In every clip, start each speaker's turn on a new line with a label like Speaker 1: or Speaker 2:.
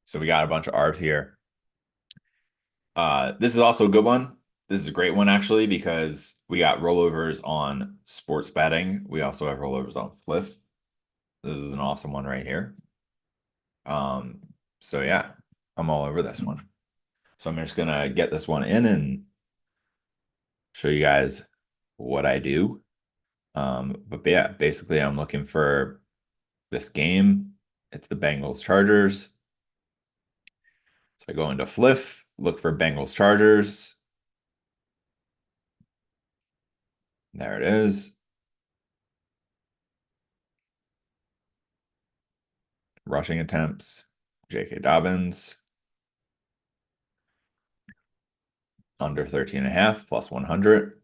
Speaker 1: So we got a bunch of arbs here. This is also a good one. This is a great one actually because we got rollovers on sports betting. We also have rollovers on Fliff. This is an awesome one right here. Um, so yeah, I'm all over this one. So I'm just gonna get this one in and show you guys what I do. But yeah, basically I'm looking for this game. It's the Bengals Chargers. So I go into Fliff, look for Bengals Chargers. There it is. Rushing attempts, J.K. Dobbins, under 13 and a half, plus 100.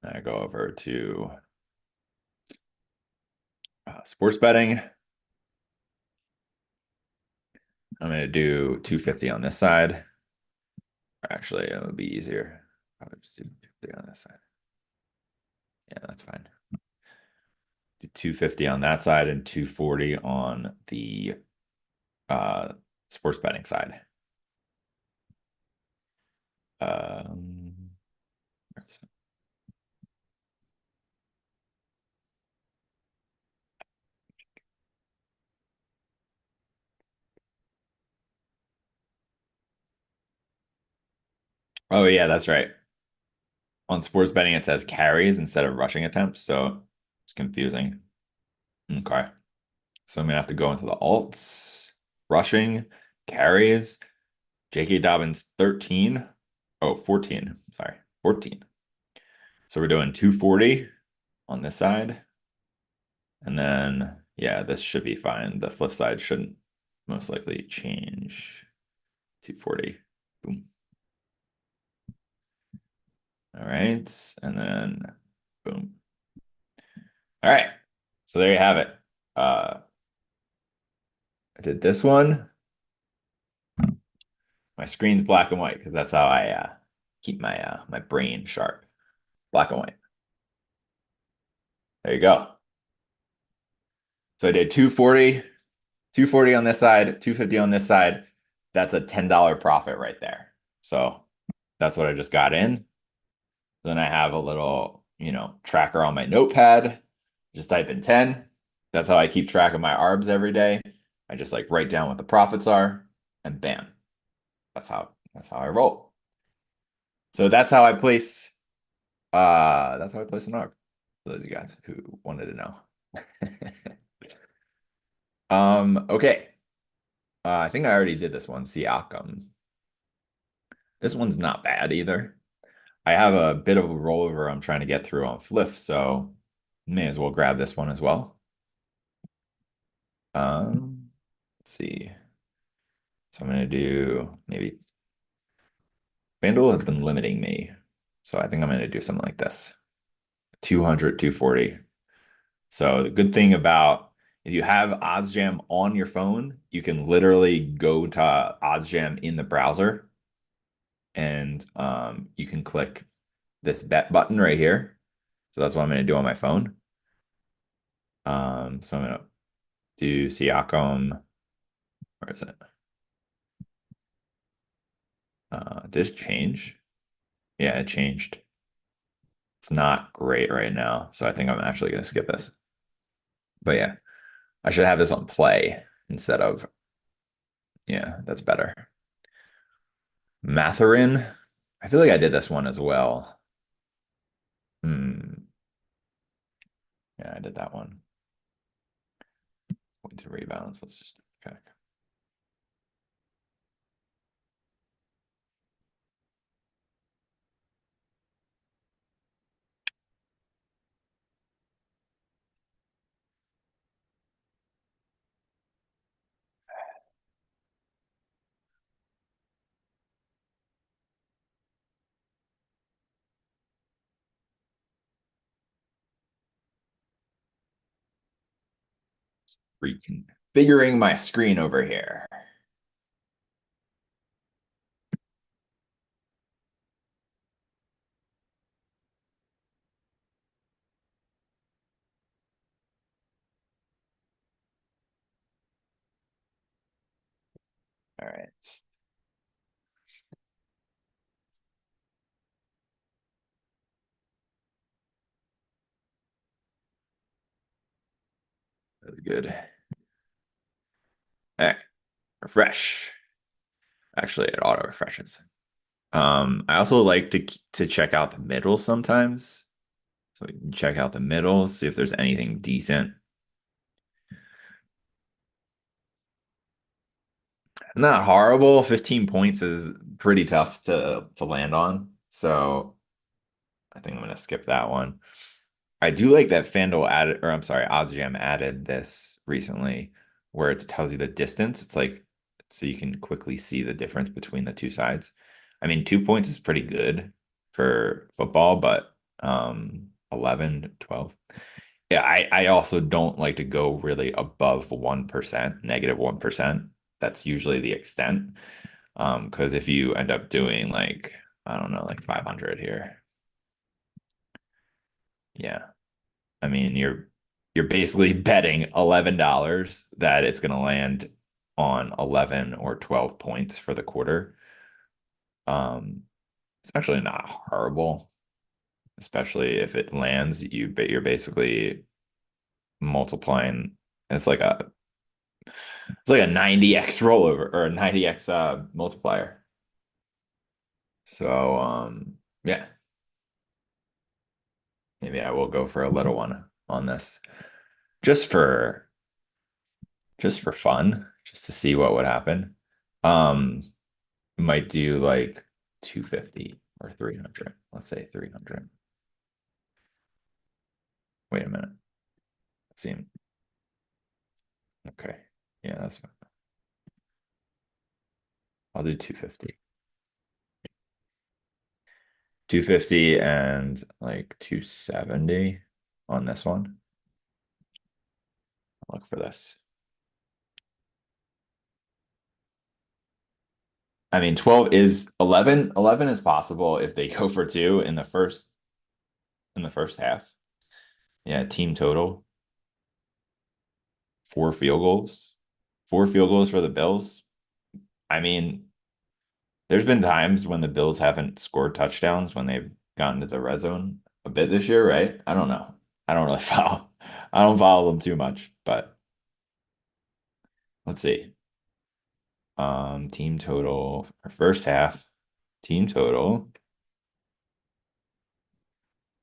Speaker 1: I go over to sports betting. I'm going to do 250 on this side. Actually, it would be easier. I would just do 250 on this side. Yeah, that's fine. Do 250 on that side and 240 on the uh, sports betting side. Um, oh, yeah, that's right. On sports betting, it says carries instead of rushing attempts, so it's confusing. Okay. So I'm gonna have to go into the alts, rushing, carries, J.K. Dobbins 13. Oh, 14. Sorry, 14. So we're doing 240 on this side. And then, yeah, this should be fine. The flip side shouldn't most likely change. 240. Boom. All right. And then, boom. All right. So there you have it. I did this one. My screen's black and white because that's how I keep my brain sharp. Black and white. There you go. So I did 240 on this side, 250 on this side. That's a $10 profit right there. So that's what I just got in. Then I have a little, tracker on my notepad. Just type in 10. That's how I keep track of my arbs every day. I just like write down what the profits are and bam. That's how I roll. So that's how I place an arb. For those of you guys who wanted to know. Okay. I think I already did this one. See outcome. This one's not bad either. I have a bit of a rollover I'm trying to get through on Fliff, so may as well grab this one as well. Let's see. So I'm gonna do maybe FanDuel has been limiting me. So I think I'm gonna do something like this. 200, 240. So the good thing about if you have OddsJam on your phone, you can literally go to OddsJam in the browser and you can click this bet button right here. So that's what I'm going to do on my phone. So I'm going to do Siakam. Where is it? Did it change? Yeah, it changed. It's not great right now. So I think I'm actually going to skip this. But yeah, I should have this on play instead of, yeah, that's better. Matherin. I feel like I did this one as well. Hmm. Yeah, I did that one. Going to rebalance. Let's just check. Reconfiguring my screen over here. All right. That's good. All right. Refresh. Actually, it auto refreshes. I also like to check out the middle sometimes. So we can check out the middle, see if there's anything decent. Not horrible. 15 points is pretty tough to land on. So I think I'm gonna skip that one. I do like that FanDuel added, or I'm sorry, OddsJam added this recently, where it tells you the distance. It's like so you can quickly see the difference between the two sides. I mean, 2 points is pretty good for football, but 11, 12. Yeah, I also don't like to go really above 1%, -1%. That's usually the extent. Because if you end up doing like, I don't know, like 500 here, yeah. I mean, you're basically betting $11 that it's going to land on 11 or 12 points for the quarter. It's actually not horrible, especially if it lands, you're basically multiplying. It's like a 90x rollover or a 90x multiplier. So yeah, maybe I will go for a little one on this just for just for fun, just to see what would happen. Um, might do like 250 or 300. Let's say 300. Wait a minute. Let's see. Okay. Yeah, that's fine. I'll do 250. 250 and like 270 on this one. I'll look for this. I mean, 12 is 11. 11 is possible if they go for two in the first half. Yeah, team total, 4 field goals. 4 field goals for the Bills. I mean, there's been times when the Bills haven't scored touchdowns when they've gotten to the red zone a bit this year, right? I don't know. I don't really follow. I don't follow them too much, but let's see. Team total for first half. Team total.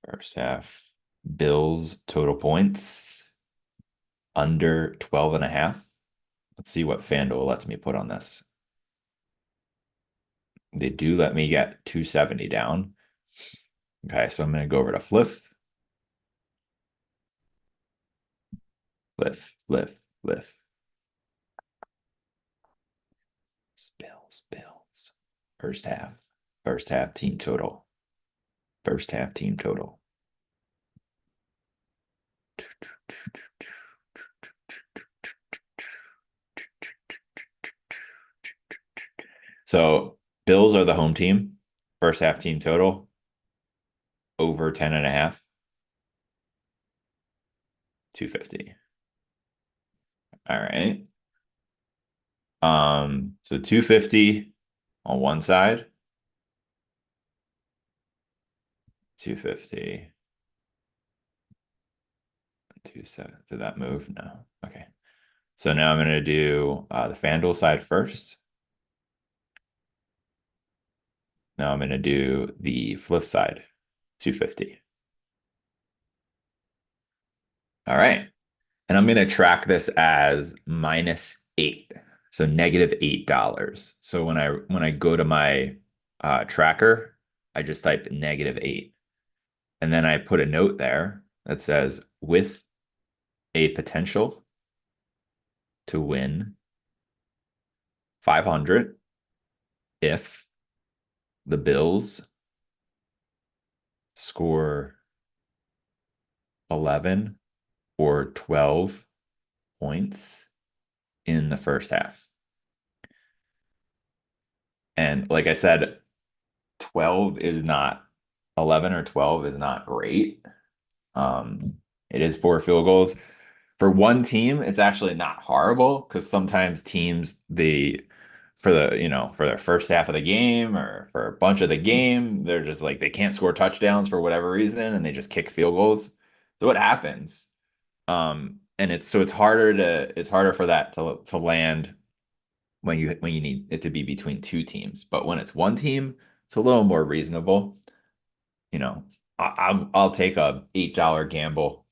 Speaker 1: First half. Bills total points under 12 and a half. Let's see what FanDuel lets me put on this. They do let me get 270 down. Okay, so I'm going to go over to Flip, Flip, Flip, Flip. Bills, Bills. First half. First half team total. First half team total. So Bills are the home team. First half team total over 10 and a half. 250. All right. So 250 on one side. 250. 27. Did that move? No. Okay. So now I'm going to do the FanDuel side first. Now I'm going to do the flip side, 250. All right. And I'm going to track this as -8. So -$8. So when I go to my tracker, I just type -8. And then I put a note there that says with a potential to win 500 if the Bills score 11 or 12 points in the first half. And like I said, 12 is not 11 or 12 is not great. It is 4 field goals. For one team, it's actually not horrible because sometimes teams they for for their first half of the game or for a bunch of the game, they're just like they can't score touchdowns for whatever reason and they just kick field goals. So what happens? And it's harder for that to land when you need it to be between two teams. But when it's one team, it's a little more reasonable. You know, I'll take a $8 gamble.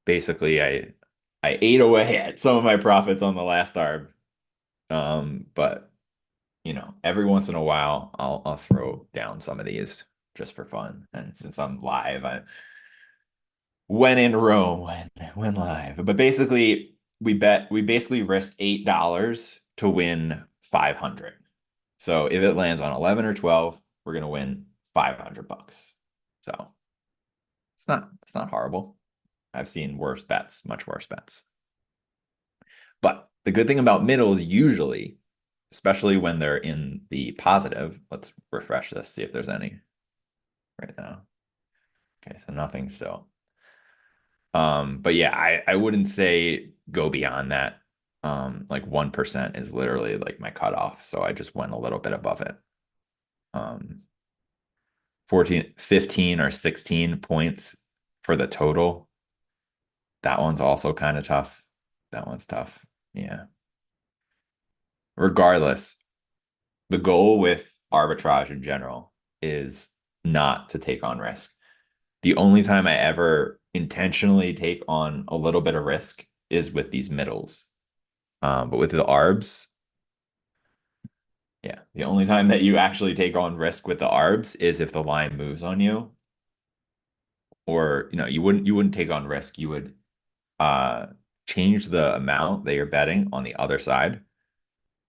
Speaker 1: Basically, I ate away at some of my profits on the last arb. But every once in a while, I'll throw down some of these just for fun. And since I'm live, I when in Rome, when live. But basically, we basically risked $8 to win 500. So if it lands on 11 or 12, we're gonna win 500 bucks. So it's not horrible. I've seen worse bets, much worse bets. But the good thing about middles usually, especially when they're in the positive, let's refresh this, see if there's any right now. Okay, so nothing still. But yeah, I wouldn't say go beyond that. Like 1% is literally like my cutoff. So I just went a little bit above it. 14, 15 or 16 points for the total. That one's also kind of tough. That one's tough. Yeah. Regardless, the goal with arbitrage in general is not to take on risk. The only time I ever intentionally take on a little bit of risk is with these middles. But with the arbs, yeah, the only time that you actually take on risk with the arbs is if the line moves on you, or you wouldn't take on risk. You would uh change the amount that you're betting on the other side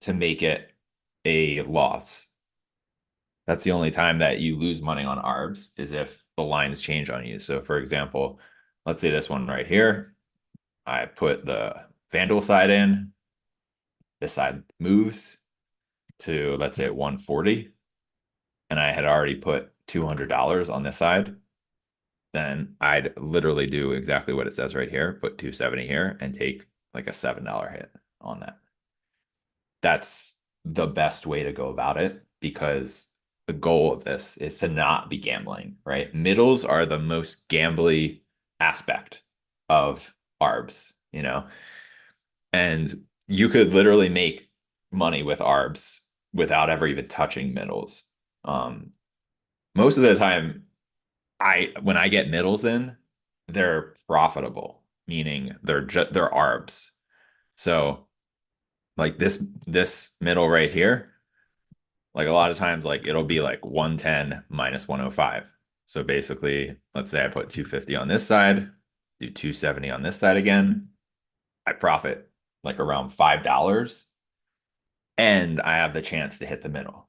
Speaker 1: to make it a loss. That's the only time that you lose money on arbs is if the lines change on you. So for example, let's say this one right here, I put the Vandal side in, this side moves to, let's say, 140, and I had already put $200 on this side, then I'd literally do exactly what it says right here, put 270 here and take like a $7 hit on that. That's the best way to go about it because the goal of this is to not be gambling, right? Middles are the most gambly aspect of arbs. And you could literally make money with arbs without ever even touching middles. Um, Most of the time, when I get middles in, they're profitable, meaning they're arbs. So like this middle right here, like a lot of times like it'll be like 110 minus 105. So basically, let's say I put 250 on this side, do 270 on this side again. I profit like around $5 and I have the chance to hit the middle.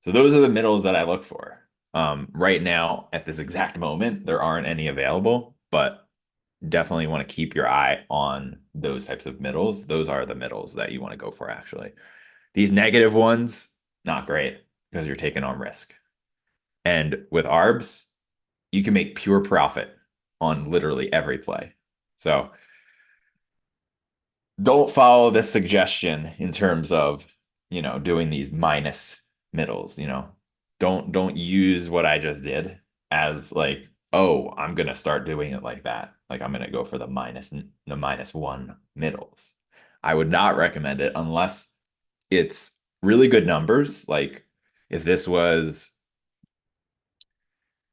Speaker 1: So those are the middles that I look for. Right now, at this exact moment, there aren't any available, but definitely want to keep your eye on those types of middles. Those are the middles that you want to go for, actually. These negative ones, not great because you're taking on risk. And with ARBs, you can make pure profit on literally every play. So don't follow this suggestion in terms of, doing these minus middles, don't use what I just did as like, oh, I'm gonna start doing it like that. Like I'm gonna go for the minus one middles. I would not recommend it unless it's really good numbers. Like if this was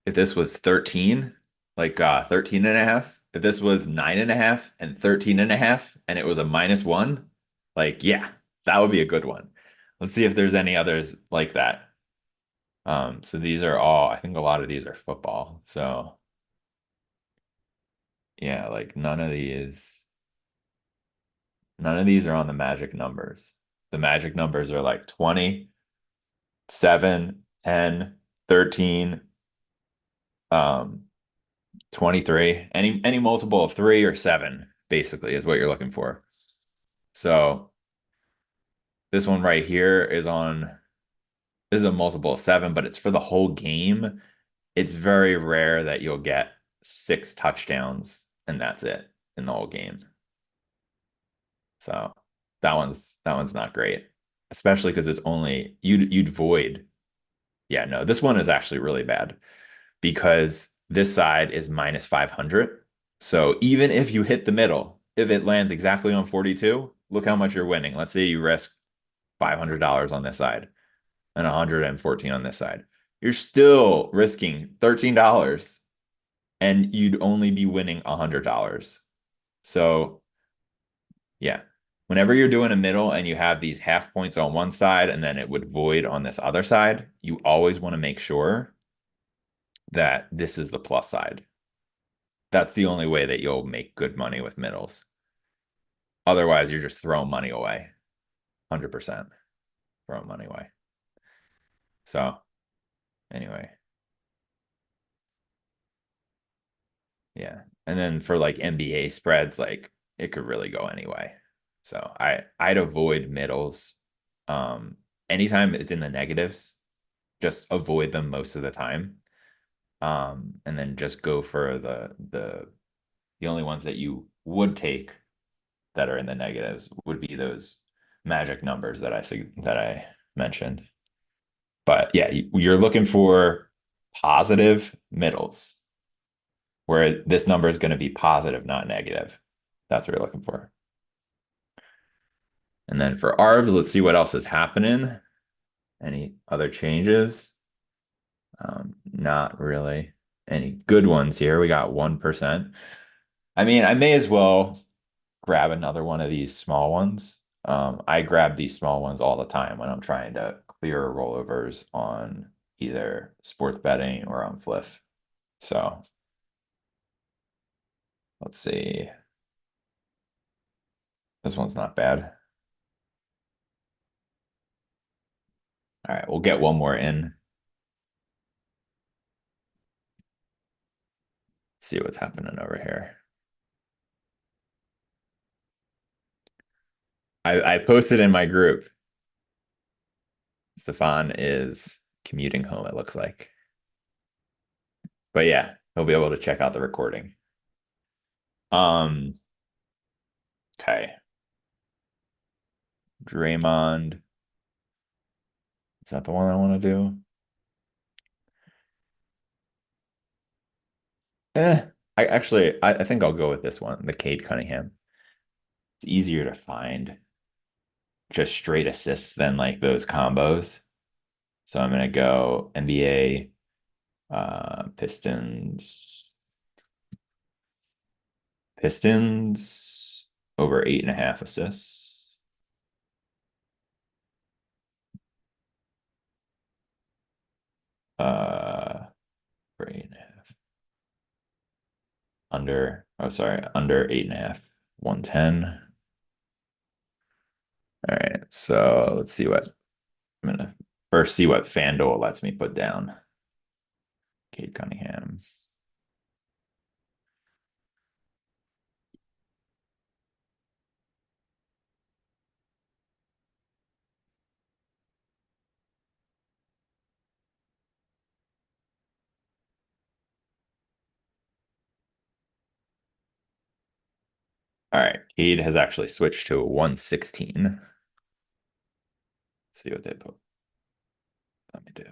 Speaker 1: if this was 13, like 13 and a half, if this was 9.5 and 13 and a half, and it was a minus one, like, yeah, that would be a good one. Let's see if there's any others like that. So these are all, I think a lot of these are football. So yeah, like none of these are on the magic numbers. The magic numbers are like 20, 7, 10, 13, um, 23, any multiple of 3 or 7 basically is what you're looking for. So this one right here this is a multiple of 7, but it's for the whole game. It's very rare that you'll get 6 touchdowns and that's it in the whole game. So that one's not great. especially because it's only you'd void. Yeah, no, this one is actually really bad because this side is minus 500. So even if you hit the middle, if it lands exactly on 42, look how much you're winning. Let's say you risk $500 on this side and 114 on this side. You're still risking $13 and you'd only be winning $100. So, yeah. Whenever you're doing a middle and you have these half points on one side and then it would void on this other side, you always want to make sure that this is the plus side. That's the only way that you'll make good money with middles. Otherwise, you're just throwing money away. 100% throwing money away. So, anyway, yeah. And then for like NBA spreads, like it could really go anyway. So, I'd avoid middles. Anytime it's in the negatives, just avoid them most of the time. And then just go for the only ones that you would take that are in the negatives would be those magic numbers that I mentioned. But yeah, you're looking for positive middles, where this number is going to be positive, not negative. That's what you're looking for. And then for ARBs, let's see what else is happening. Any other changes? Not really any good ones here. We got 1%. I mean, I may as well grab another one of these small ones. I grab these small ones all the time when I'm trying to clear rollovers on either sports betting or on Fliff. So let's see. This one's not bad. All right, we'll get one more in. See what's happening over here. I posted in my group. Stefan is commuting home, it looks like. But yeah, he'll be able to check out the recording. Um, okay. Draymond. Is that the one I want to do? Eh, I think I'll go with this one, the Cade Cunningham. It's easier to find just straight assists than like those combos. So I'm gonna go NBA, Pistons over 8.5 assists. For 8.5. Under 8.5. 110. All right, so let's see what I'm gonna first see what FanDuel lets me put down. Cade Cunningham. All right, Cade has actually switched to a 116. Let's see what they put. Let me do.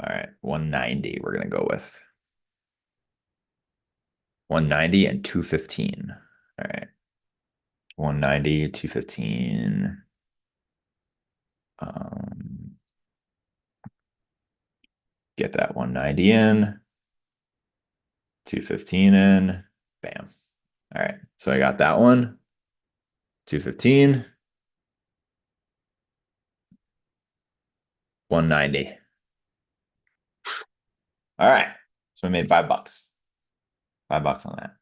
Speaker 1: All right, 190 we're gonna go with. 190 and 215. All right. 190, 215. Um, get that 190 in, 215 in. Bam. All right. So I got that one. 215. 190. All right. So I made $5. $5 on that.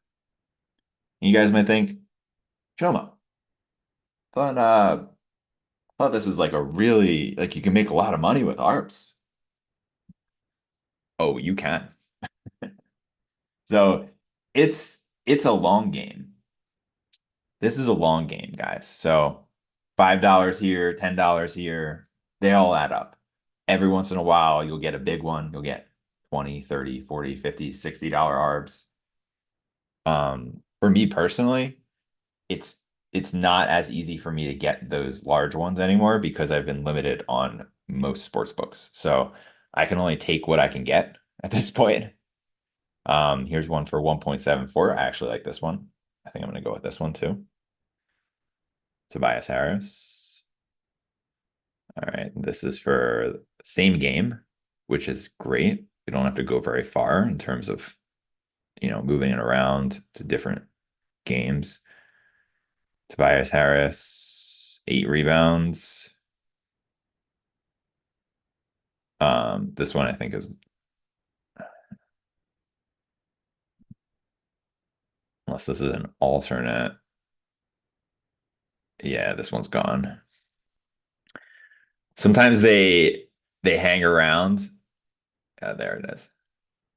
Speaker 1: You guys might think, Jomo, thought thought this is like a really like you can make a lot of money with ARPs. Oh, you can. So it's a long game. This is a long game, guys. So $5 here, $10 here, they all add up. Every once in a while, you'll get a big one. You'll get 20, 30, 40, 50, $60 arbs. For me personally, it's it's not as easy for me to get those large ones anymore because I've been limited on most sports books. So I can only take what I can get at this point. Here's one for 1.74. I actually like this one. I think I'm going to go with this one too. Tobias Harris. All right, this is for same game, which is great. We don't have to go very far in terms of, moving it around to different games. Tobias Harris, 8 rebounds. This one I think is, unless this is an alternate. Yeah, this one's gone. Sometimes they hang around. There it is.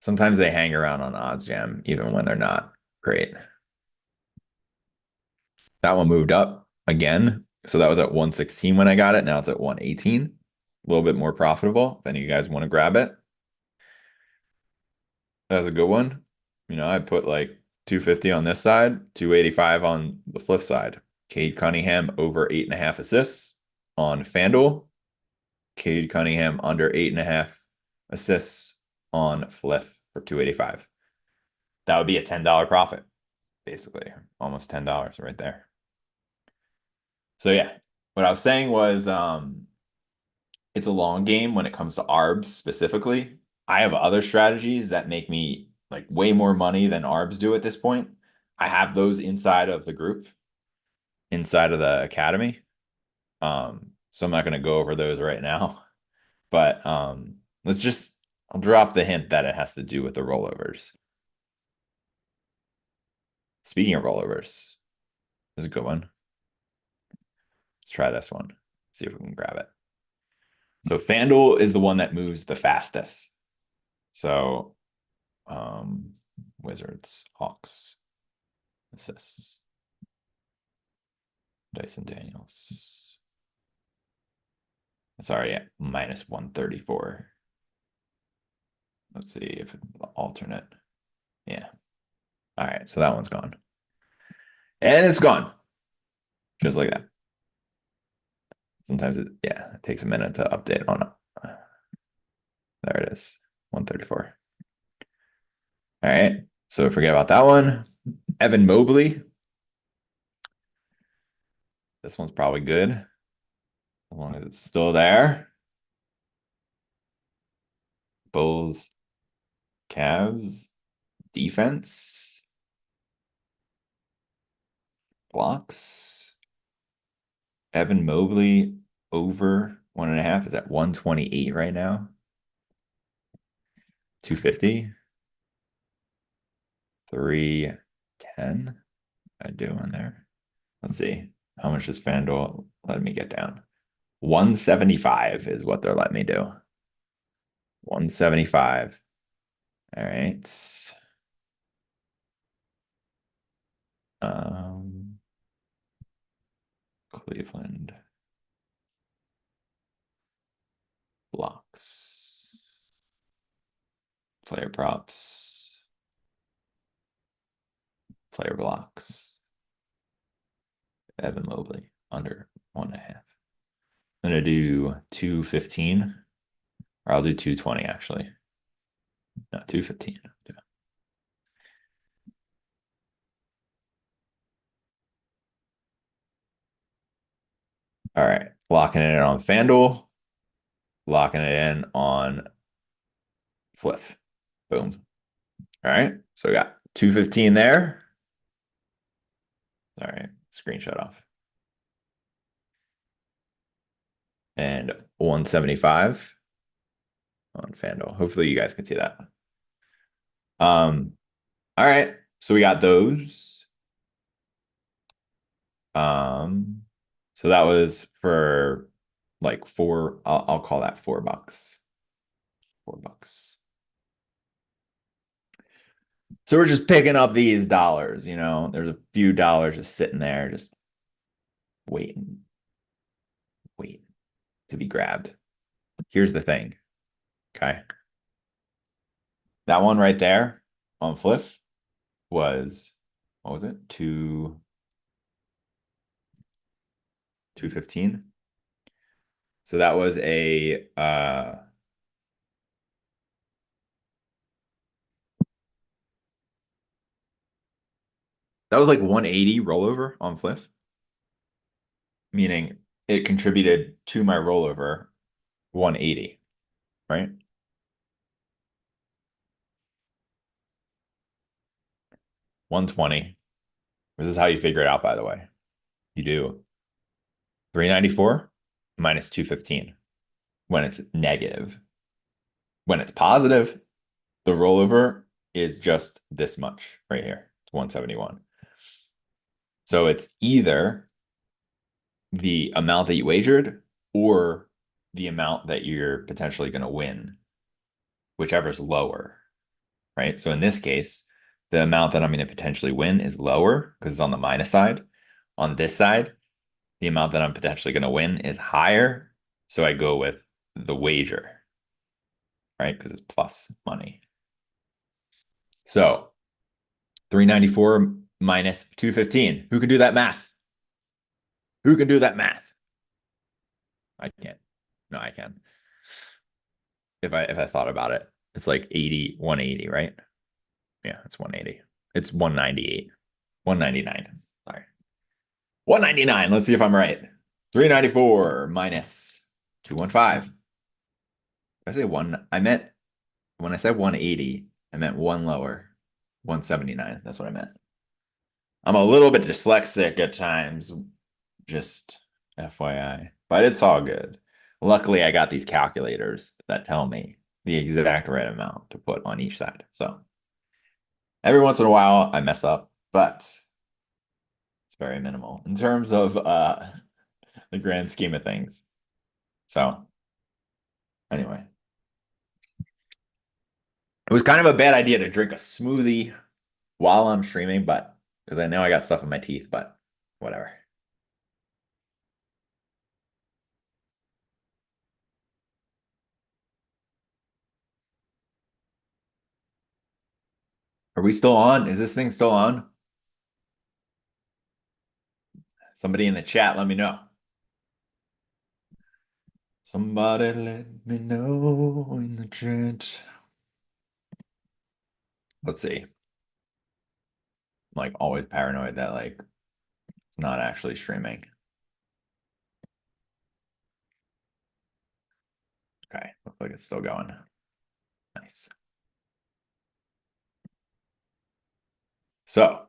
Speaker 1: Sometimes they hang around on Odds Jam even when they're not great. That one moved up again. So that was at 116 when I got it. Now it's at 118. A little bit more profitable if any of you guys want to grab it. That's a good one. I put like 250 on this side, 285 on the flip side. Cade Cunningham over 8.5 assists on FanDuel. Cade Cunningham under 8.5 assists on Flip for 285. That would be a $10 profit, basically. Almost $10 right there. So yeah, what I was saying was it's a long game when it comes to ARBs specifically. I have other strategies that make me like way more money than ARBs do at this point. I have those inside of the group, inside of the academy. So I'm not going to go over those right now. But I'll drop the hint that it has to do with the rollovers. Speaking of rollovers, this is a good one. Let's try this one. See if we can grab it. So FanDuel is the one that moves the fastest. So Wizards, Hawks, assists. Dyson Daniels. It's already at minus 134. Let's see if it's the alternate. Yeah. All right, so that one's gone. And it's gone. Just like that. Sometimes it takes a minute to update on it. There it is. 134. All right. So forget about that one. Evan Mobley. This one's probably good. As long as it's still there. Bulls, Cavs, defense, blocks. Evan Mobley over 1.5 is at 128 right now. 250. 310. I do in there. Let's see. How much is FanDuel letting me get down? 175 is what they're letting me do. 175. All right. Cleveland blocks. Player props. Player blocks. Evan Mobley under 1.5. I'm gonna do 215. Or I'll do 220 actually. No, 215. All right. Locking it in on FanDuel. Locking it in on Flip. Boom. All right. So we got 215 there. All right. Screenshot off. And 175 on FanDuel. Hopefully you guys can see that. All right. So we got those. So that was for like four, I'll call that $4. $4. So we're just picking up these dollars, there's a few dollars just sitting there, just waiting to be grabbed. Here's the thing. Okay. That one right there on Flip was, what was it? 215. So that was that was like 180 rollover on Fliff, meaning it contributed to my rollover 180, right? 120. This is how you figure it out, by the way. You do 394 minus 215 when it's negative. When it's positive, the rollover is just this much right here. It's 171. So it's either the amount that you wagered or the amount that you're potentially going to win, whichever's lower, right? So in this case, the amount that I'm going to potentially win is lower because it's on the minus side. On this side, the amount that I'm potentially going to win is higher. So I go with the wager, right? Because it's plus money. So 394 minus 215. Who can do that math? Who can do that math? I can't. No, I can. If I thought about it, it's like 80, 180, right? Yeah, it's 180. It's 198. 199. Sorry. 199. Let's see if I'm right. 394 minus 215. I say one. I meant when I said 180, I meant one lower. 179. That's what I meant. I'm a little bit dyslexic at times, just FYI, but it's all good. Luckily, I got these calculators that tell me the exact right amount to put on each side. So every once in a while, I mess up, but it's very minimal in terms of the grand scheme of things. So anyway, it was kind of a bad idea to drink a smoothie while I'm streaming, but because I know I got stuff in my teeth, but whatever. Are we still on? Is this thing still on? Somebody in the chat, let me know. Somebody let me know in the chat. Let's see. I'm like always paranoid that like it's not actually streaming. Okay, looks like it's still going. Nice. So,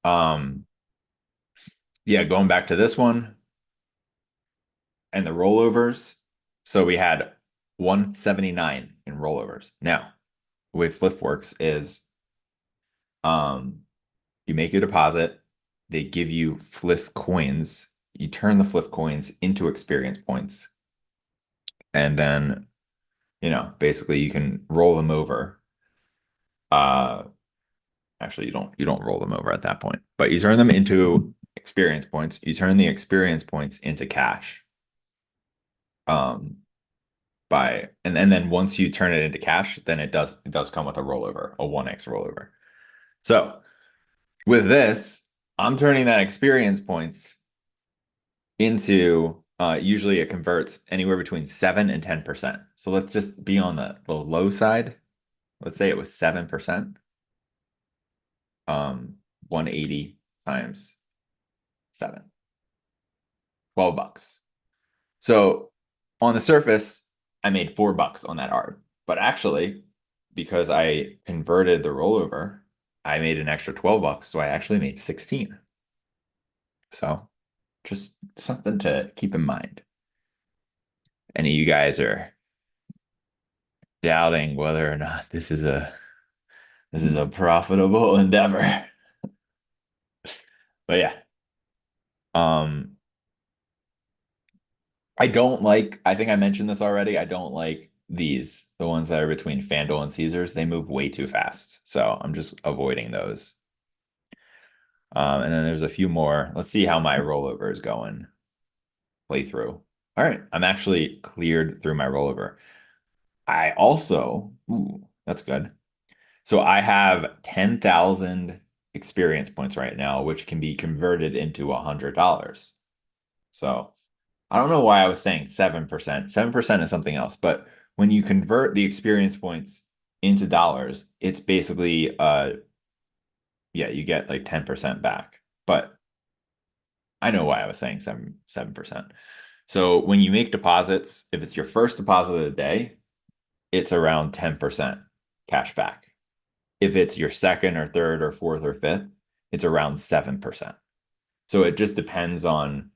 Speaker 1: um, yeah, going back to this one and the rollovers. So we had 179 in rollovers. Now, the way Fliff works is you make your deposit, they give you Fliff coins, you turn the Fliff coins into experience points, and then basically you can roll them over. Uh Actually you don't roll them over at that point, but you turn them into experience points. You turn the experience points into cash. Um and then once you turn it into cash, then it does come with a rollover, a 1x rollover. So with this, I'm turning that experience points into usually it converts anywhere between 7 and 10%. So let's just be on the low side. Let's say it was 7%. 180 times 7. $12. So on the surface, I made $4 on that arb. But actually, because I converted the rollover, I made an extra $12. So I actually made 16. So just something to keep in mind. Any of you guys are doubting whether or not this is a profitable endeavor. But yeah. Um I think I mentioned this already. I don't like the ones that are between FanDuel and Caesars. They move way too fast. So I'm just avoiding those. And then there's a few more. Let's see how my rollover is going. Playthrough. All right. I'm actually cleared through my rollover. I also, ooh, that's good. So I have 10,000 experience points right now, which can be converted into $100. So I don't know why I was saying 7%. 7% is something else, but when you convert the experience points into dollars, it's basically yeah, you get like 10% back. But I know why I was saying 7%. So when you make deposits, if it's your first deposit of the day, it's around 10% cash back. If it's your second or third or fourth or fifth, it's around 7%. So it just depends on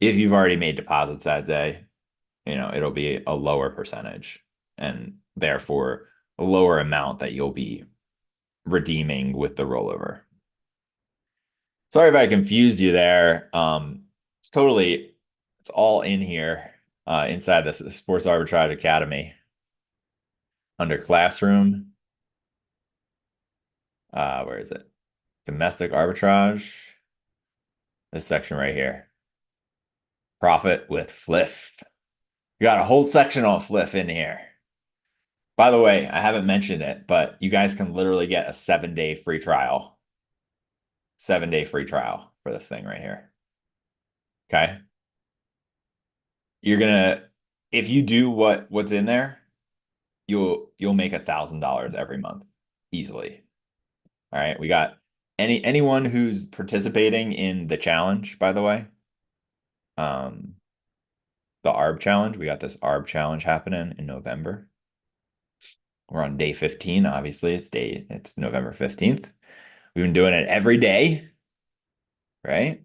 Speaker 1: if you've already made deposits that day, it'll be a lower percentage and therefore a lower amount that you'll be redeeming with the rollover. Sorry if I confused you there. It's all in here inside the Sports Arbitrage Academy under classroom. Where is it? Domestic arbitrage. This section right here. Profit with Fliff. You got a whole section on Fliff in here. By the way, I haven't mentioned it, but you guys can literally get a 7-day free trial. 7-day free trial for this thing right here. Okay. You're gonna, if you do what's in there, you'll make $1,000 every month easily. All right. We got anyone who's participating in the challenge, by the way. The ARB challenge. We got this ARB challenge happening in November. We're on day 15, obviously. It's November 15th. We've been doing it every day, right?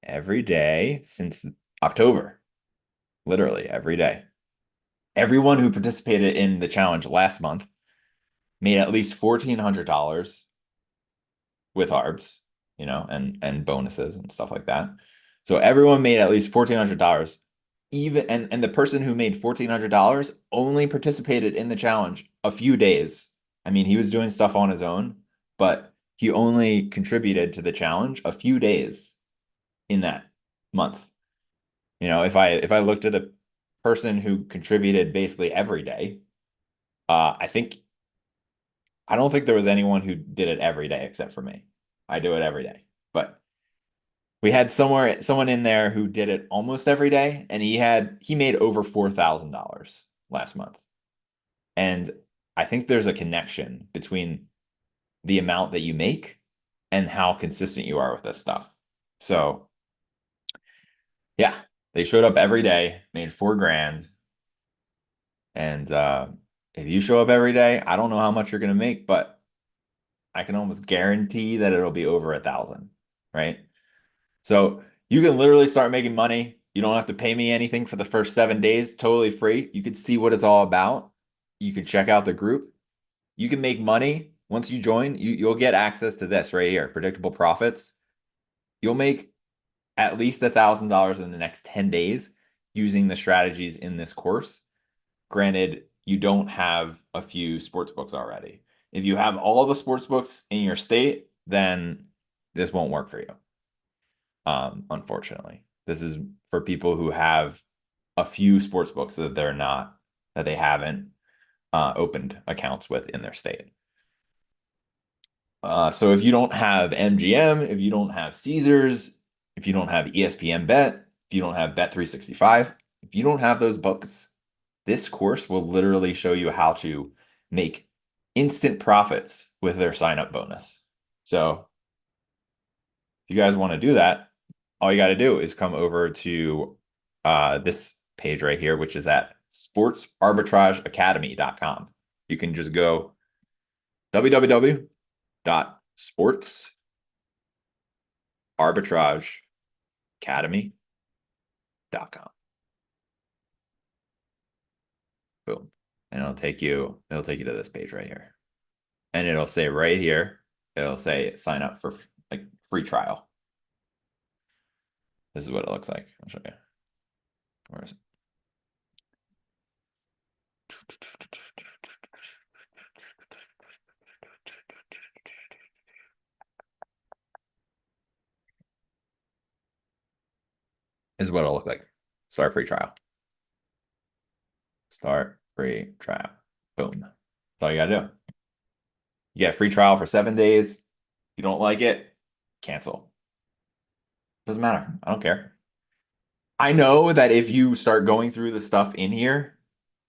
Speaker 1: Every day since October. Literally every day. Everyone who participated in the challenge last month made at least $1,400 with ARBs, and bonuses and stuff like that. So everyone made at least $1,400. Even and the person who made $1,400 only participated in the challenge a few days. I mean, he was doing stuff on his own, but he only contributed to the challenge a few days in that month. If I looked at the person who contributed basically every day, I don't think there was anyone who did it every day except for me. I do it every day. But we had someone in there who did it almost every day, and he made over $4,000 last month. And I think there's a connection between the amount that you make and how consistent you are with this stuff. So yeah, they showed up every day, made 4 grand. And if you show up every day, I don't know how much you're gonna make, but I can almost guarantee that it'll be over 1,000, right? So you can literally start making money. You don't have to pay me anything for the first 7 days, totally free. You can see what it's all about. You can check out the group. You can make money once you join. You'll get access to this right here, predictable profits. You'll make at least $1,000 in the next 10 days using the strategies in this course. Granted, you don't have a few sports books already. If you have all the sports books in your state, then this won't work for you. Unfortunately, this is for people who have a few sports books that they haven't opened accounts with in their state. So if you don't have MGM, if you don't have Caesars, if you don't have ESPN Bet, if you don't have Bet365, if you don't have those books, this course will literally show you how to make instant profits with their sign-up bonus. So if you guys want to do that, all you got to do is come over to this page right here, which is at sportsarbitrageacademy.com. You can just go www.sportsarbitrageacademy.com. Boom. And it'll take you to this page right here. And it'll say right here, it'll say sign up for like free trial. This is what it looks like. I'll show you. Where is it? This is what it'll look like. Start free trial. Start free trial. Boom. That's all you gotta do. You get a free trial for 7 days. If you don't like it, cancel. Doesn't matter. I don't care. I know that if you start going through the stuff in here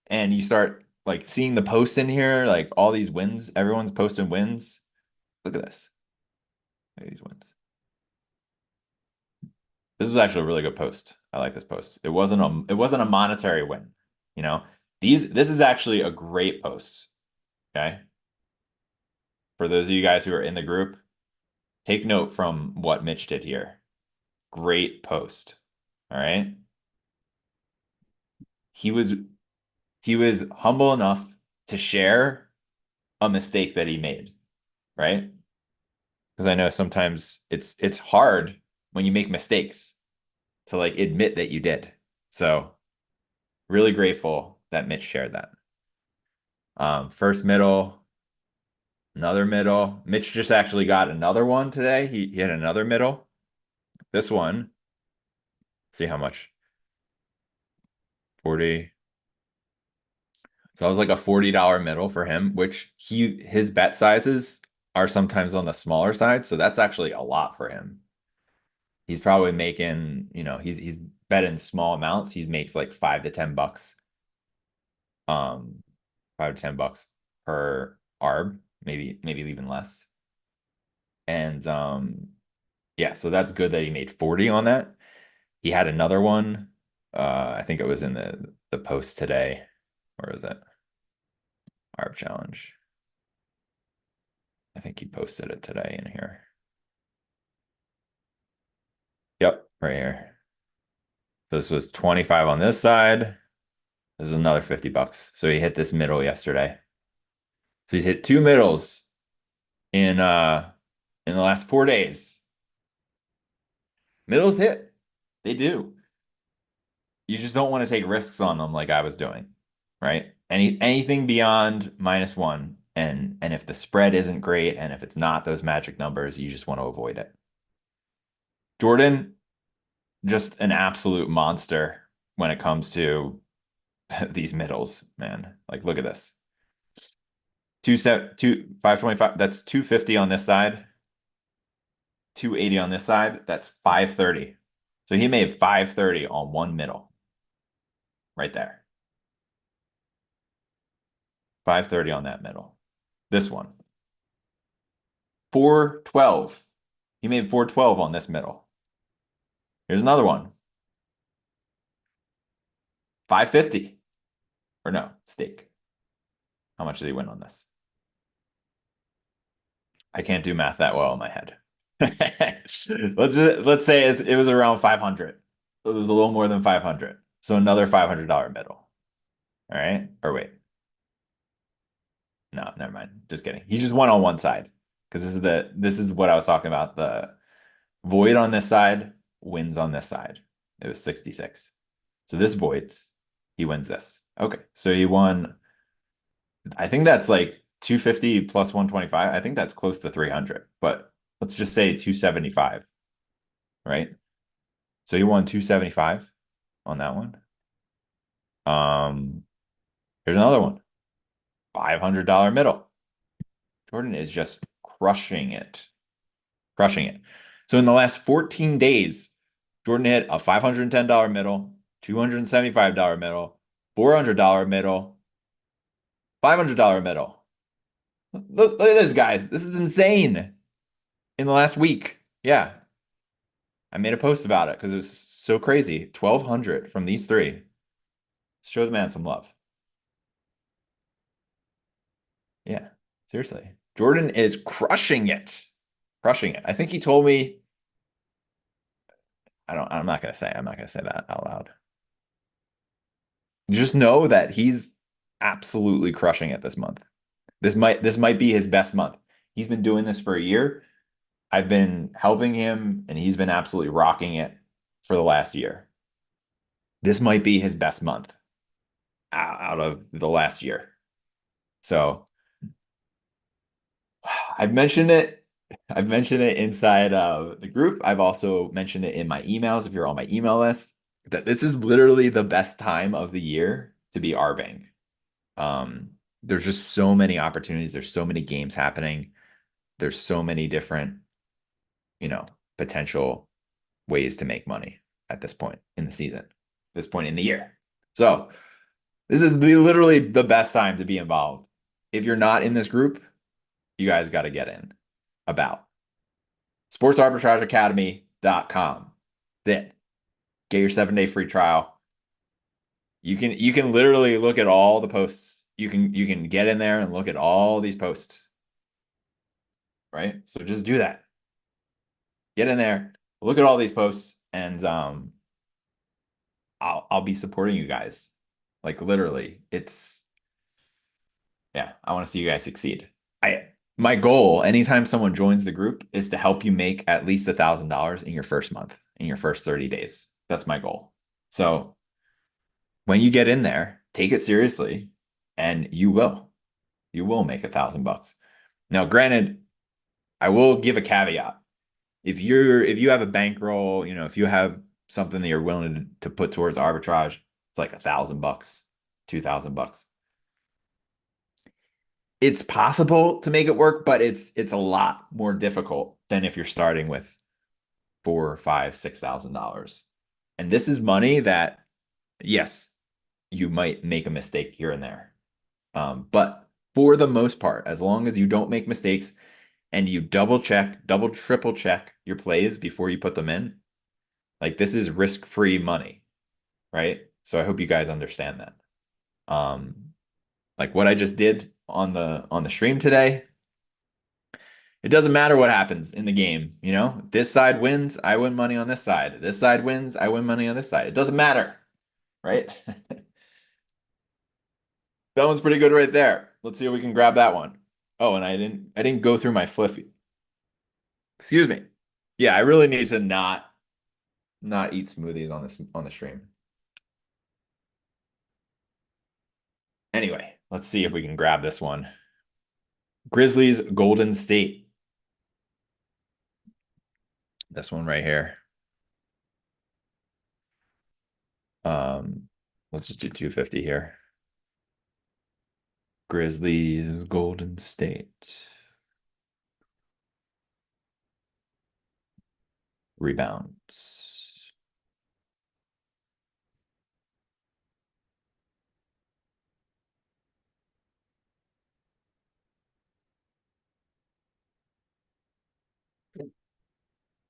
Speaker 1: and you start like seeing the posts in here, like all these wins, everyone's posting wins. Look at this. Look at these wins. This was actually a really good post. I like this post. It wasn't a monetary win, you know. This is actually a great post. Okay. For those of you guys who are in the group, take note from what Mitch did here. Great post. All right. He was he was humble enough to share a mistake that he made, right? Because I know sometimes it's hard when you make mistakes to like admit that you did. So really grateful that Mitch shared that. First middle, another middle. Mitch just actually got another one today. He had another middle. This one, see how much? 40. So that was like a $40 middle for him, which his bet sizes are sometimes on the smaller side. So that's actually a lot for him. He's probably making, he's betting small amounts. He makes like $5 to $10, um, $5 to $10 per arb, maybe even less. And yeah, so that's good that he made 40 on that. He had another one. I think it was in the post today. Where is it? Arb challenge. I think he posted it today in here. Yep, right here. This was 25 on this side. This is another $50. So he hit this middle yesterday. So he's hit two middles in the last 4 days. Middles hit. They do. You just don't want to take risks on them like I was doing, right? Anything beyond -1, and if the spread isn't great and if it's not those magic numbers, you just want to avoid it. Jordan, just an absolute monster when it comes to these middles, man. Like, look at this. 525. That's 250 on this side, 280 on this side. That's 530. So he made 530 on one middle right there. 530 on that middle. This one. 412. He made 412 on this middle. Here's another one. 550. Or no, stake. How much did he win on this? I can't do math that well in my head. Let's say it was around 500. It was a little more than 500. So another $500 middle. All right. Or wait. No, never mind. Just kidding. He just won on one side because this is what I was talking about. The void on this side wins on this side. It was 66. So this voids, he wins this. Okay. So he won, I think that's like 250 plus 125. I think that's close to 300, but let's just say 275, right? So he won 275 on that one. Um, Here's another one. $500 middle. Jordan is just crushing it. Crushing it. So in the last 14 days, Jordan hit a $510 middle, $275 middle, $400 middle, $500 middle. Look at this, guys. This is insane. In the last week. Yeah. I made a post about it because it was so crazy. 1,200 from these three. Show the man some love. Yeah. Seriously. Jordan is crushing it. Crushing it. I think he told me, I'm not gonna say, that out loud. Just know that he's absolutely crushing it this month. This might be his best month. He's been doing this for a year. I've been helping him, and he's been absolutely rocking it for the last year. This might be his best month out of the last year. So I've mentioned it. I've mentioned it inside of the group. I've also mentioned it in my emails if you're on my email list, that this is literally the best time of the year to be arbing. There's just so many opportunities. There's so many games happening. There's so many different, potential ways to make money. at this point in the season, this point in the year. So this is literally the best time to be involved. If you're not in this group, you guys got to get in. About sportsarbitrageacademy.com. That's it. Get your 7-day free trial. You can literally look at all the posts. You can get in there and look at all these posts. Right? So just do that. Get in there, look at all these posts, and I'll be supporting you guys. Like literally, it's yeah, I want to see you guys succeed. I My goal anytime someone joins the group is to help you make at least $1,000 in your first month, in your first 30 days. That's my goal. So when you get in there, take it seriously and you will make $1,000. Now, granted, I will give a caveat. If you have a bankroll, if you have something that you're willing to put towards arbitrage, it's like $1,000, $2,000. It's possible to make it work, but it's a lot more difficult than if you're starting with four, five, $6,000. And this is money that, yes, you might make a mistake here and there. But for the most part, as long as you don't make mistakes and you double check, double, triple check your plays before you put them in, like this is risk-free money, right? So I hope you guys understand that. Like what I just did on the stream today, it doesn't matter what happens in the game, This side wins, I win money on this side. This side wins, I win money on this side. It doesn't matter, right? That one's pretty good right there. Let's see if we can grab that one. Oh, and I didn't go through my flippy. Excuse me. Yeah, I really need to not eat smoothies on the stream. Anyway, let's see if we can grab this one. Grizzlies Golden State. This one right here. Let's just do 250 here. Grizzlies Golden State. Rebounds.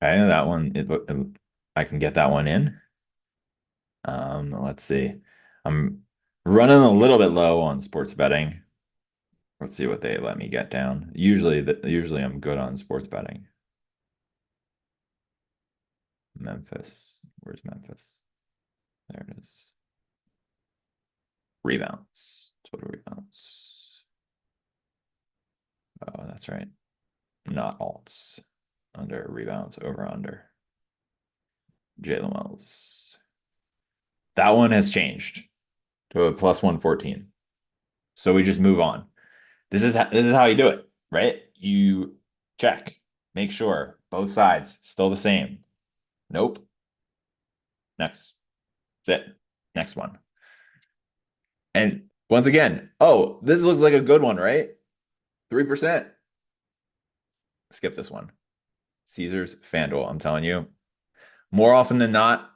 Speaker 1: Okay, that one, I can get that one in. Let's see. I'm running a little bit low on sports betting. Let's see what they let me get down. Usually I'm good on sports betting. Memphis. Where's Memphis? There it is. Rebounds. Total rebounds. Oh, that's right. Not alts. Under rebounds, over under. Jalen Wells. That one has changed to a plus 114. So we just move on. This is how you do it, right? You check, make sure both sides still the same. Nope. Next. That's it. Next one. And once again, oh, this looks like a good one, right? 3%. Skip this one. Caesars FanDuel. I'm telling you, more often than not,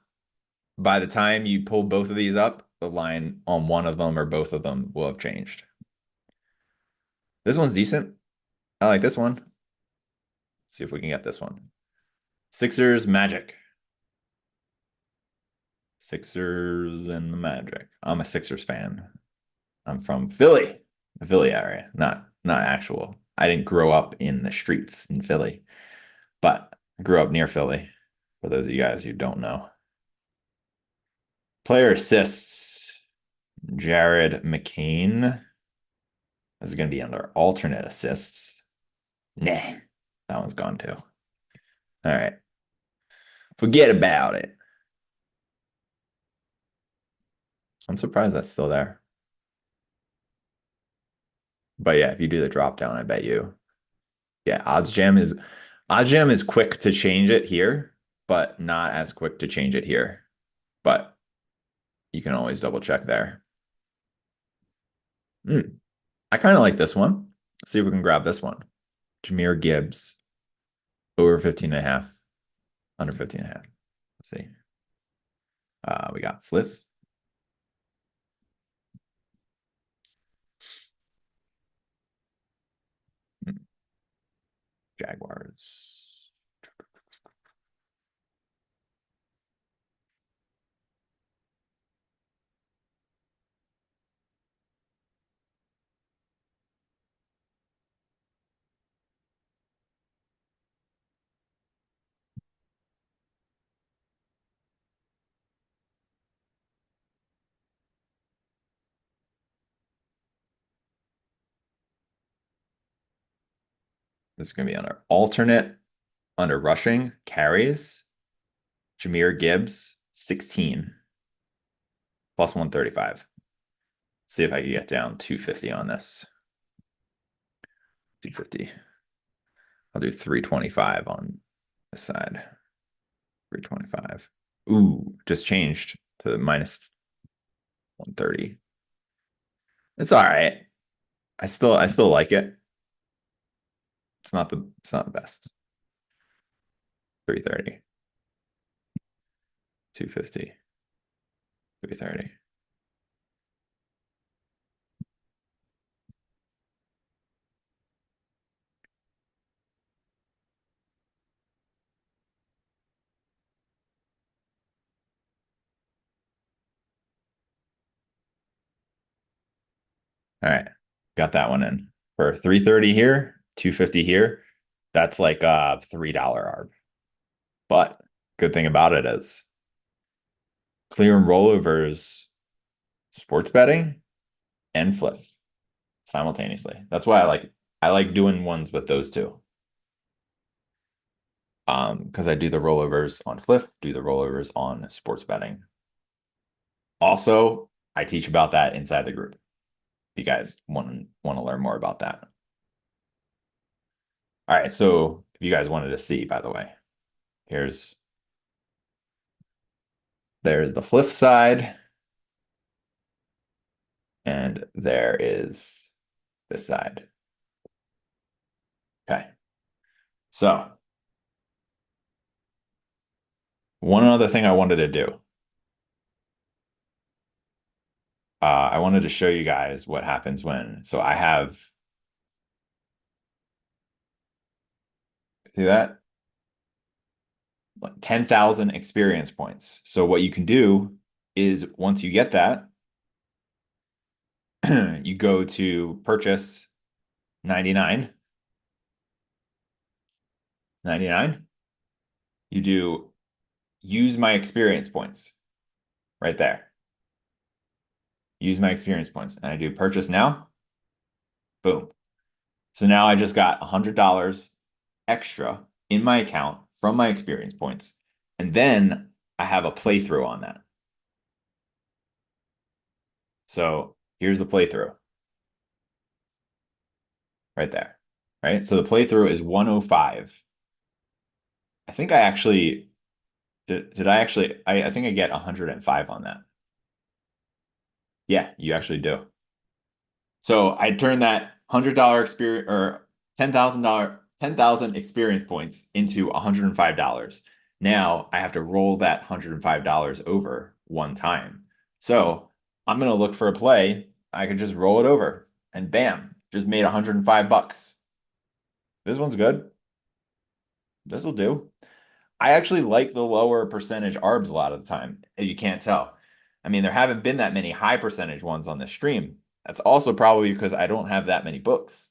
Speaker 1: by the time you pull both of these up, the line on one of them or both of them will have changed. This one's decent. I like this one. Let's see if we can get this one. Sixers Magic. Sixers and the Magic. I'm a Sixers fan. I'm from Philly, the Philly area, not actual. I didn't grow up in the streets in Philly, but I grew up near Philly, for those of you guys who don't know. Player assists, Jared McCain. This is going to be under alternate assists. Nah, that one's gone too. All right. Forget about it. I'm surprised that's still there. But yeah, if you do the drop down, I bet you. Yeah, OddsJam is quick to change it here, but not as quick to change it here. But you can always double check there. I kind of like this one. Let's see if we can grab this one. Jahmyr Gibbs over 15 and a half, under 15 and a half. Let's see. got flip. Jaguars. This is going to be under alternate, under rushing, carries. Jahmyr Gibbs, 16, plus 135. See if I can get down 250 on this. 250. I'll do 325 on this side. 325. Ooh, just changed to minus 130. It's all right. I still like it. It's not the best. 330. 250. 330. All right. Got that one in. For 330 here, 250 here. That's like a $3 arb. But good thing about it is clear and rollovers, sports betting, and flip simultaneously. That's why I like doing ones with those two. Because I do the rollovers on flip, do the rollovers on sports betting. Also, I teach about that inside the group. If you guys want to learn more about that. All right, so if you guys wanted to see, by the way, there's the flip side, and there is this side. Okay. So one other thing I wanted to do. I wanted to show you guys what happens when. So I have, see that? Like 10,000 experience points. So what you can do is once you get that, you go to purchase 99. 99. You do use my experience points right there. Use my experience points. And I do purchase now. Boom. So now I just got $100 extra in my account from my experience points. And then I have a playthrough on that. So here's the playthrough right there. Right. So the playthrough is 105. I think I actually did I actually I think I get 105 on that. Yeah, you actually do. So I turn that $100 experience or $10,000 experience points into $105. Now I have to roll that $105 over one time. So I'm gonna look for a play. I could just roll it over and bam, just made 105 bucks. This one's good. This will do. I actually like the lower percentage arbs a lot of the time. You can't tell. I mean, there haven't been that many high percentage ones on this stream. That's also probably because I don't have that many books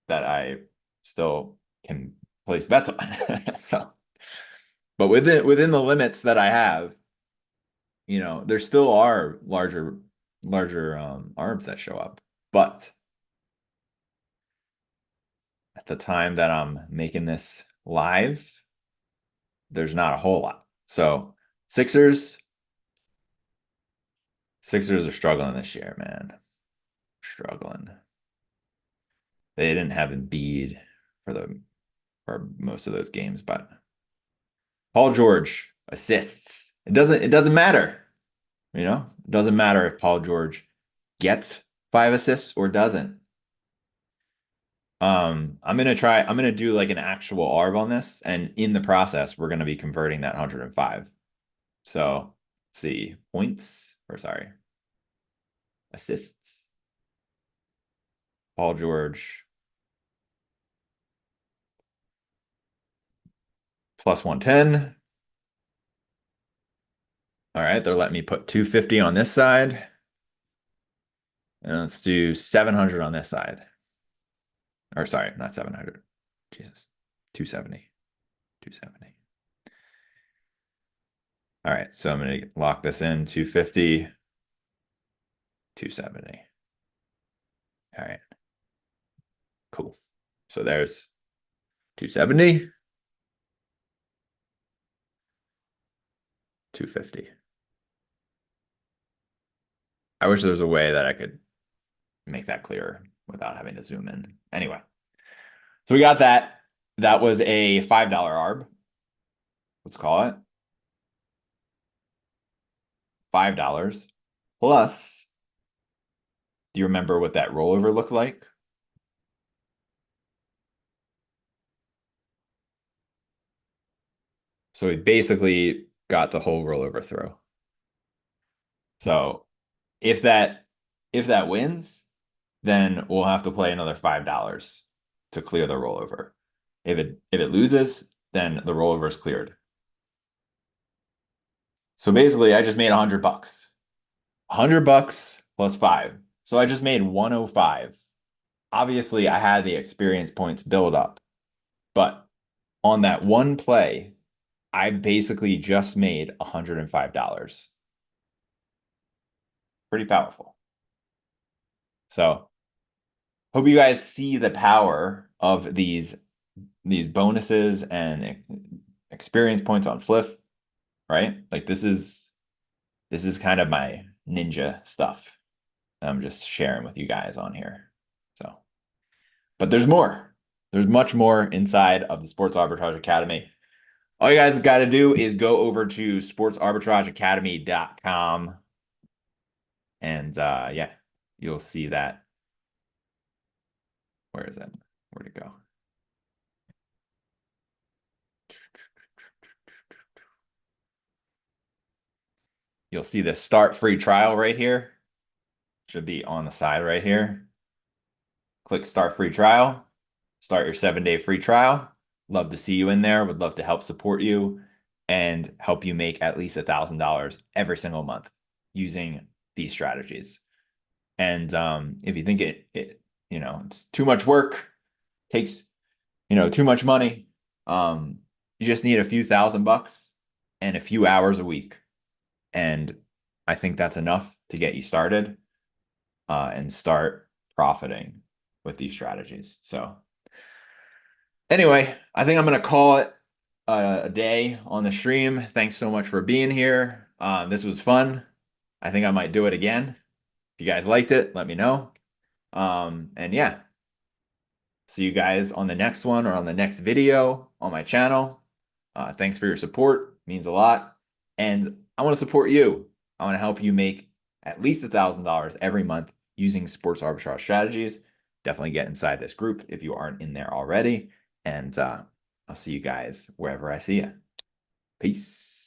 Speaker 1: that I still can place bets on. So, but within the limits that I have, there still are larger arbs that show up. But at the time that I'm making this live, there's not a whole lot. So Sixers are struggling this year, man. Struggling. They didn't have Embiid for most of those games, but Paul George assists. It doesn't matter. It doesn't matter if Paul George gets 5 assists or doesn't. I'm gonna do like an actual ARB on this, and in the process, we're gonna be converting that 105. So let's see, points, or sorry, assists. Paul George plus 110. All right, they're letting me put 250 on this side. And let's do 700 on this side. Or sorry, not 700. Jesus. 270. 270. All right, so I'm going to lock this in 250, 270. All right. Cool. So there's 270, 250. I wish there was a way that I could make that clearer without having to zoom in. Anyway, so we got that. That was a $5 arb. Let's call it $5 plus. Do you remember what that rollover looked like? So we basically got the whole rollover through. So if that wins, then we'll have to play another $5 to clear the rollover. If it loses, then the rollover is cleared. So basically, I just made $100. $100 plus 5. So I just made 105. Obviously, I had the experience points build up, but on that one play, I basically just made $105. Pretty powerful. So hope you guys see the power of these bonuses and experience points on Fliff, right? Like this is kind of my ninja stuff I'm just sharing with you guys on here. So, but there's more. There's much more inside of the Sports Arbitrage Academy. All you guys got to do is go over to sportsarbitrageacademy.com and yeah, you'll see that. Where is it? Where'd it go? You'll see the start free trial right here. Should be on the side right here. Click start free trial. Start your 7-day free trial. Love to see you in there. Would love to help support you and help you make at least $1,000 every single month using these strategies. And if you think it's too much work, takes too much money, you just need a few $1,000 and a few hours a week. And I think that's enough to get you started and start profiting with these strategies. So anyway, I think I'm going to call it a day on the stream. Thanks so much for being here. This was fun. I think I might do it again. If you guys liked it, let me know. And yeah, see you guys on the next one or on the next video on my channel. Thanks for your support. It means a lot. And I want to support you. I want to help you make at least $1,000 every month using sports arbitrage strategies. Definitely get inside this group if you aren't in there already. And I'll see you guys wherever I see you. Peace.